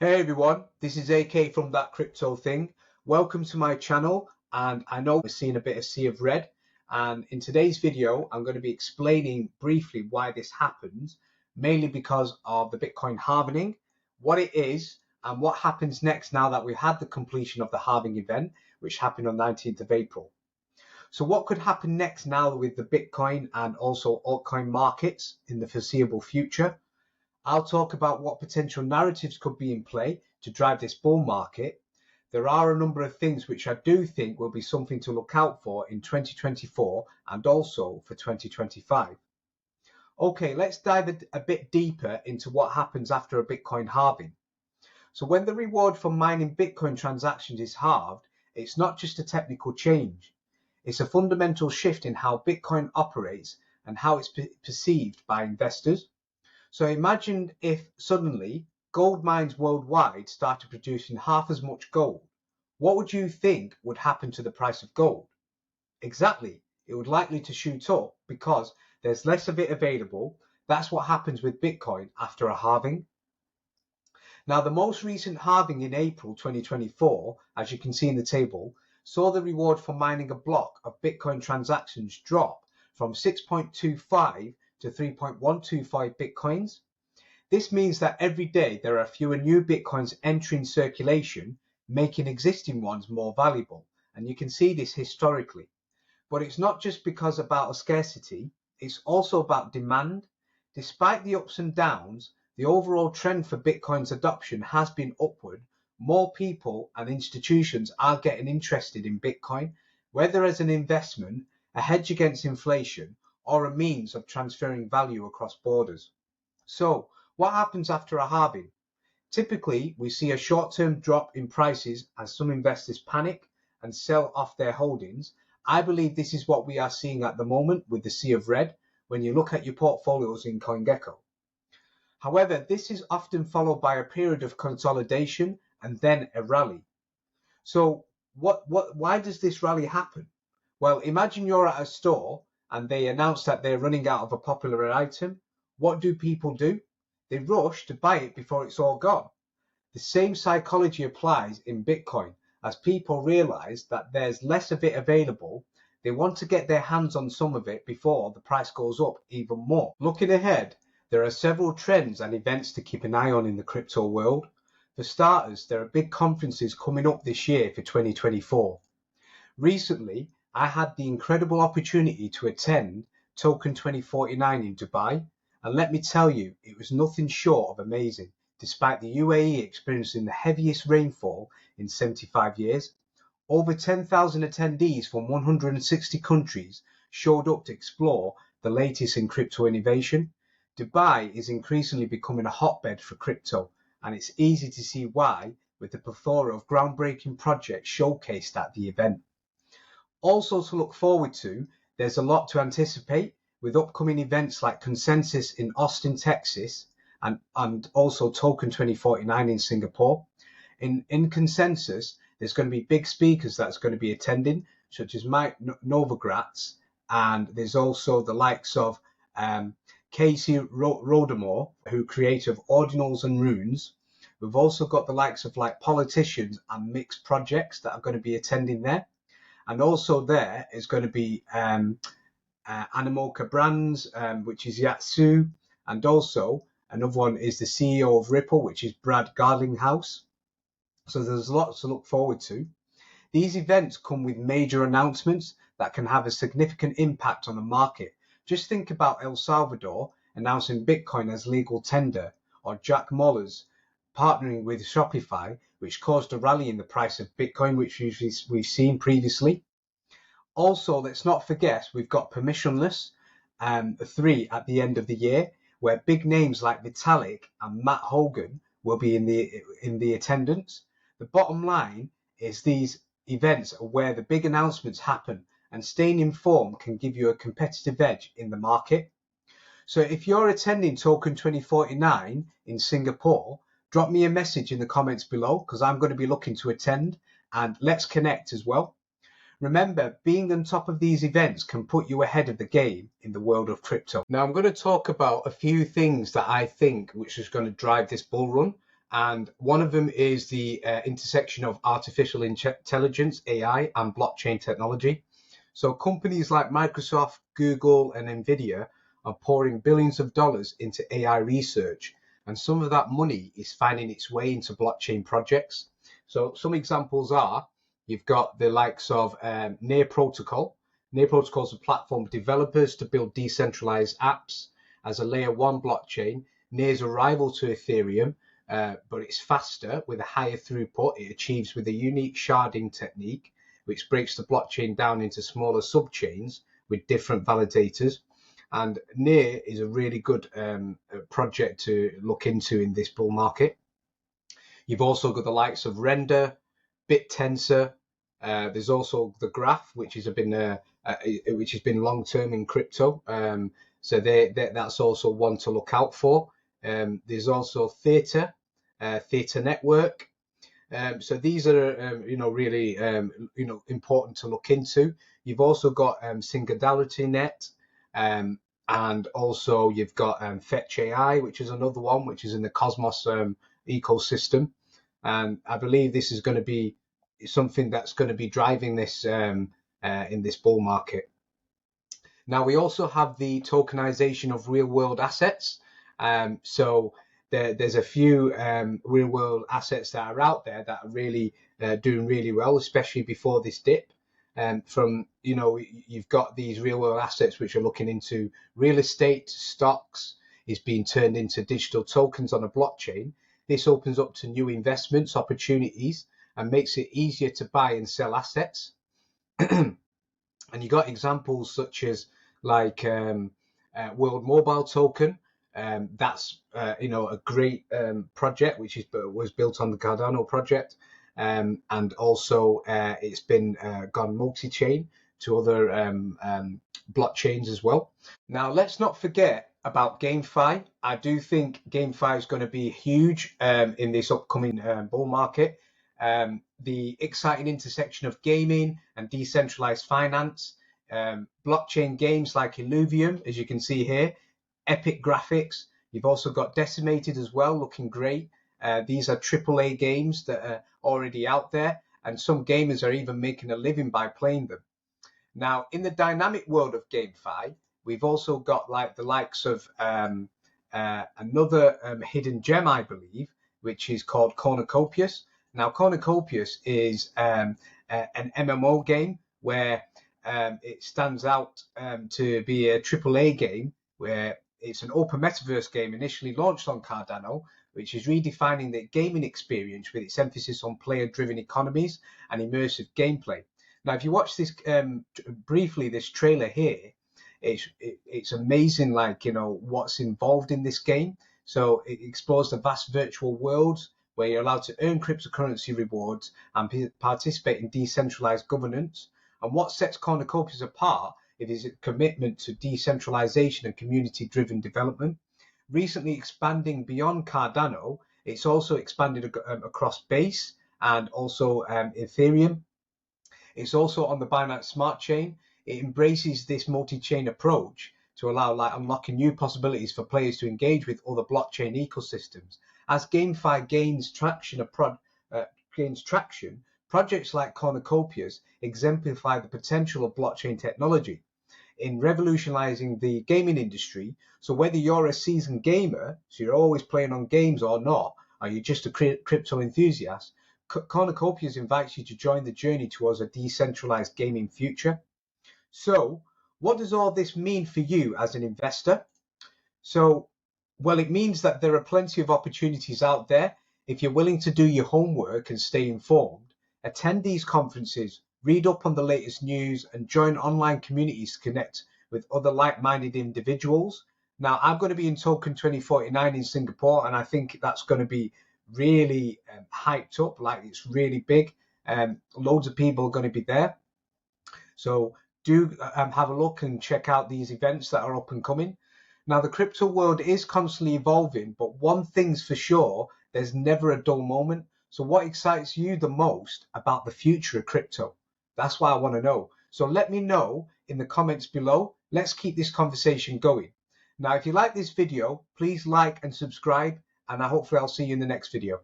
Hey everyone, this is AK from That Crypto Thing. Welcome to my channel, and I know we're seeing a bit of sea of red, and in today's video I'm going to be explaining briefly why this happens, mainly because of the Bitcoin halving, what it is, and what happens next now that we've had the completion of the halving event, which happened on 19th of April. So what could happen next now with the Bitcoin and also altcoin markets in the foreseeable future? I'll talk about what potential narratives could be in play to drive this bull market. There are a number of things which I do think will be something to look out for in 2024 and also for 2025. Okay, let's dive a bit deeper into what happens after a Bitcoin halving. So when the reward for mining Bitcoin transactions is halved, it's not just a technical change. It's a fundamental shift in how Bitcoin operates and how it's perceived by investors. So imagine if suddenly gold mines worldwide started producing half as much gold. What would you think would happen to the price of gold? Exactly, it would likely to shoot up because there's less of it available. That's what happens with Bitcoin after a halving. Now, the most recent halving in April 2024, as you can see in the table, saw the reward for mining a block of Bitcoin transactions drop from 6.25 to 3.125 Bitcoins. This means that every day there are fewer new Bitcoins entering circulation, making existing ones more valuable. And you can see this historically. But it's not just because about a scarcity, it's also about demand. Despite the ups and downs, the overall trend for Bitcoin's adoption has been upward. More people and institutions are getting interested in Bitcoin, whether as an investment, a hedge against inflation, or a means of transferring value across borders. So, what happens after a halving? Typically, we see a short-term drop in prices as some investors panic and sell off their holdings. I believe this is what we are seeing at the moment with the sea of red when you look at your portfolios in CoinGecko. However, this is often followed by a period of consolidation and then a rally. So, why does this rally happen? Well, imagine you're at a store and they announce that they're running out of a popular item. What do people do? They rush to buy it before it's all gone. The same psychology applies in Bitcoin. As people realize that there's less of it available, they want to get their hands on some of it before the price goes up even more. Looking ahead, there are several trends and events to keep an eye on in the crypto world. For starters, there are big conferences coming up this year for 2024. Recently, I had the incredible opportunity to attend Token 2049 in Dubai, and let me tell you, it was nothing short of amazing. Despite the UAE experiencing the heaviest rainfall in 75 years, over 10,000 attendees from 160 countries showed up to explore the latest in crypto innovation. Dubai is increasingly becoming a hotbed for crypto, and it's easy to see why, with the plethora of groundbreaking projects showcased at the event. Also to look forward to, there's a lot to anticipate with upcoming events like Consensus in Austin, Texas, and also Token 2049 in Singapore. In Consensus, there's going to be big speakers that's going to be attending, such as Mike Novogratz, and there's also the likes of Casey Rodemore, who created Ordinals and Runes. We've also got the likes of like politicians and mixed projects that are going to be attending there. And also there is going to be Animoca Brands, which is Yatsu, and also another one is the CEO of Ripple, which is Brad Garlinghouse. So there's lots to look forward to. These events come with major announcements that can have a significant impact on the market. Just think about El Salvador announcing Bitcoin as legal tender, or Jack Mallers partnering with Shopify, which caused a rally in the price of Bitcoin, which we've seen previously. Also, let's not forget, we've got permissionless 3 at the end of the year, where big names like Vitalik and Matt Hogan will be in the attendance. The bottom line is these events are where the big announcements happen, and staying informed can give you a competitive edge in the market. So if you're attending Token 2049 in Singapore, drop me a message in the comments below because I'm going to be looking to attend, and let's connect as well. Remember, being on top of these events can put you ahead of the game in the world of crypto. Now I'm going to talk about a few things that I think which is going to drive this bull run, And one of them is the intersection of artificial intelligence, AI, and blockchain technology. So companies like Microsoft, Google, and Nvidia are pouring billions of dollars into AI research, and some of that money is finding its way into blockchain projects. So some examples are, you've got the likes of Near Protocol. Near Protocol is a platform for developers to build decentralized apps as a layer one blockchain. Near is a rival to Ethereum, but it's faster with a higher throughput. It achieves with a unique sharding technique, which breaks the blockchain down into smaller subchains with different validators. And Near is a really good project to look into in this bull market. You've also got the likes of Render, BitTensor. There's also the Graph, which has been long term in crypto. So that's also one to look out for. There's also Theta Network. So these are really important to look into. You've also got Singularity Net, and also you've got Fetch AI, which is another one which is in the Cosmos ecosystem. And I believe this is going to be something that's going to be driving this in this bull market. Now, we also have the tokenization of real world assets. So there's a few real world assets that are out there that are really doing really well, especially before this dip. You've got these real world assets which are looking into real estate, stocks, is being turned into digital tokens on a blockchain. This opens up to new investments opportunities and makes it easier to buy and sell assets. And you got examples such as like World Mobile Token. That's a great project which was built on the Cardano project, and also it's been gone multi-chain to other blockchains as well. Now, let's not forget about GameFi. I do think GameFi is going to be huge in this upcoming bull market. The exciting intersection of gaming and decentralized finance, blockchain games like Illuvium, as you can see here, epic graphics. You've also got Decimated as well, looking great. These are AAA games that are already out there, and some gamers are even making a living by playing them. Now, in the dynamic world of GameFi, we've also got like the likes of another hidden gem, I believe, which is called Cornucopias. Now, Cornucopias is an MMO game where it stands out to be a AAA game, where it's an open metaverse game initially launched on Cardano, which is redefining the gaming experience with its emphasis on player-driven economies and immersive gameplay. Now, if you watch this briefly, this trailer here, it's amazing, what's involved in this game. So it explores the vast virtual worlds where you're allowed to earn cryptocurrency rewards and participate in decentralized governance. And what sets Cornucopias apart is its commitment to decentralization and community-driven development. Recently expanding beyond Cardano, it's also expanded across Base and also Ethereum. It's also on the Binance Smart Chain. It embraces this multi-chain approach to allow unlocking new possibilities for players to engage with other blockchain ecosystems. As GameFi gains traction, projects like Cornucopias exemplify the potential of blockchain technology in revolutionizing the gaming industry. So whether you're a seasoned gamer, so you're always playing on games or not, or you're just a crypto enthusiast, Cornucopias invites you to join the journey towards a decentralized gaming future. So what does all this mean for you as an investor? So, well, it means that there are plenty of opportunities out there. If you're willing to do your homework and stay informed, attend these conferences, read up on the latest news, and join online communities to connect with other like-minded individuals. Now, I'm going to be in Token 2049 in Singapore, and I think that's going to be really hyped up, like it's really big. Loads of people are going to be there. So do have a look and check out these events that are up and coming. Now, the crypto world is constantly evolving, but one thing's for sure, there's never a dull moment. So what excites you the most about the future of crypto? That's what I want to know. So let me know in the comments below. Let's keep this conversation going. Now, if you like this video, please like and subscribe, and hopefully I'll see you in the next video.